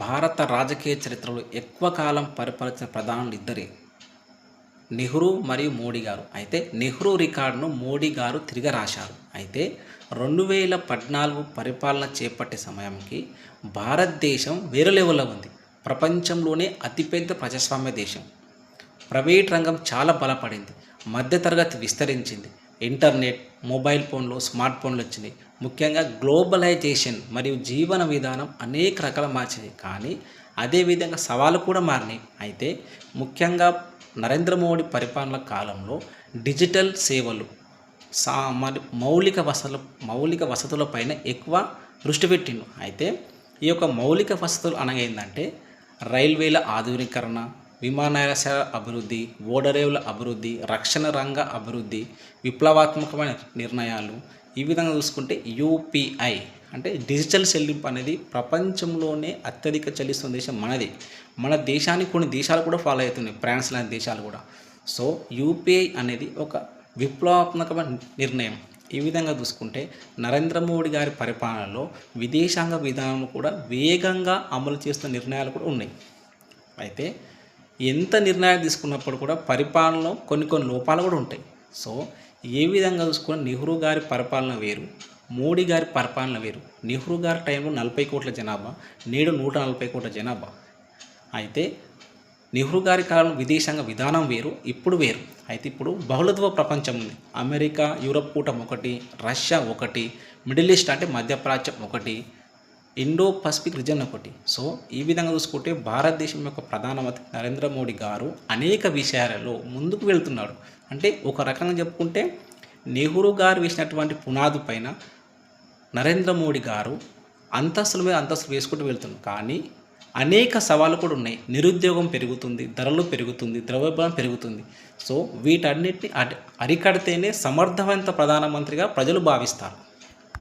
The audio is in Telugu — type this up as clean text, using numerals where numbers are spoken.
భారత రాజకీయ చరిత్రలో ఎక్కువ కాలం పరిపాలించిన ప్రధానులు ఇద్దరే, నెహ్రూ మరియు మోడీ గారు. అయితే నెహ్రూ రికార్డును మోడీ గారు తిరిగి రాశారు. అయితే 2014 పరిపాలన చేపట్టే సమయానికి భారతదేశం వేరే లెవెల్లో ఉంది. ప్రపంచంలోనే అతిపెద్ద ప్రజాస్వామ్య దేశం. ప్రైవేట్ రంగం చాలా బలపడింది. మధ్యతరగతి విస్తరించింది. ఇంటర్నెట్, మొబైల్ ఫోన్లు, స్మార్ట్ ఫోన్లు వచ్చినాయి. ముఖ్యంగా గ్లోబలైజేషన్ మరియు జీవన విధానం అనేక రకాల మార్చినాయి. కానీ అదేవిధంగా సవాళ్ళు కూడా మారినాయి. అయితే ముఖ్యంగా నరేంద్ర మోడీ పరిపాలన కాలంలో డిజిటల్ సేవలు మరి మౌలిక వసతులపైన ఎక్కువ దృష్టి పెట్టిండు. అయితే ఈ యొక్క మౌలిక వసతులు అనగా ఏంటంటే రైల్వేల ఆధునీకరణ, విమానాశ్రయాల అభివృద్ధి, ఓడరేవుల అభివృద్ధి, రక్షణ రంగ అభివృద్ధి, విప్లవాత్మకమైన నిర్ణయాలు. ఈ విధంగా చూసుకుంటే యూపీఐ అంటే డిజిటల్ చెల్లింపు అనేది ప్రపంచంలోనే అత్యధిక చెల్లిస్తున్న దేశం మనది. మన దేశానికి కొన్ని దేశాలు కూడా ఫాలో అవుతున్నాయి, ఫ్రాన్స్ లాంటి దేశాలు కూడా. సో యూపీఐ అనేది ఒక విప్లవాత్మకమైన నిర్ణయం. ఈ విధంగా చూసుకుంటే నరేంద్ర మోడీ గారి పరిపాలనలో విదేశాంగ విధానం కూడా వేగంగా అమలు చేస్తున్న నిర్ణయాలు కూడా ఉన్నాయి. అయితే ఎంత నిర్ణయాలు తీసుకున్నప్పుడు కూడా పరిపాలనలో కొన్ని లోపాలు కూడా ఉంటాయి. సో ఏ విధంగా చూసుకున్న నెహ్రూ గారి పరిపాలన వేరు, మోడీ గారి పరిపాలన వేరు. నెహ్రూ గారి టైంలో 40 కోట్ల జనాభా, నేడు 140 కోట్ల జనాభా. అయితే నెహ్రూ గారి కాలంలో విదేశాంగ విధానం వేరు, ఇప్పుడు వేరు. అయితే ఇప్పుడు బహుళత్వ ప్రపంచం ఉంది. అమెరికా, యూరప్ కూటమి ఒకటి, రష్యా ఒకటి, మిడిల్ ఈస్ట్ అంటే మధ్యప్రాచ్యం ఒకటి, ఇండో పసిఫిక్ రీజన్ ఒకటి. సో ఈ విధంగా చూసుకుంటే భారతదేశం యొక్క ప్రధానమంత్రి నరేంద్ర మోడీ గారు అనేక విషయాలలో ముందుకు వెళ్తున్నాడు. అంటే ఒక రకంగా చెప్పుకుంటే నెహ్రూ గారు వేసినటువంటి పునాది పైన నరేంద్ర మోడీ గారు అంతస్తుల మీద అంతస్తులు వేసుకుంటూ వెళ్తున్నారు. కానీ అనేక సవాళ్ళు కూడా ఉన్నాయి. నిరుద్యోగం పెరుగుతుంది, ధరలు పెరుగుతుంది, ద్రవ్యోల్బణం పెరుగుతుంది. సో వీటన్నిటిని అరికడితేనే సమర్థవంత ప్రధానమంత్రిగా ప్రజలు భావిస్తారు.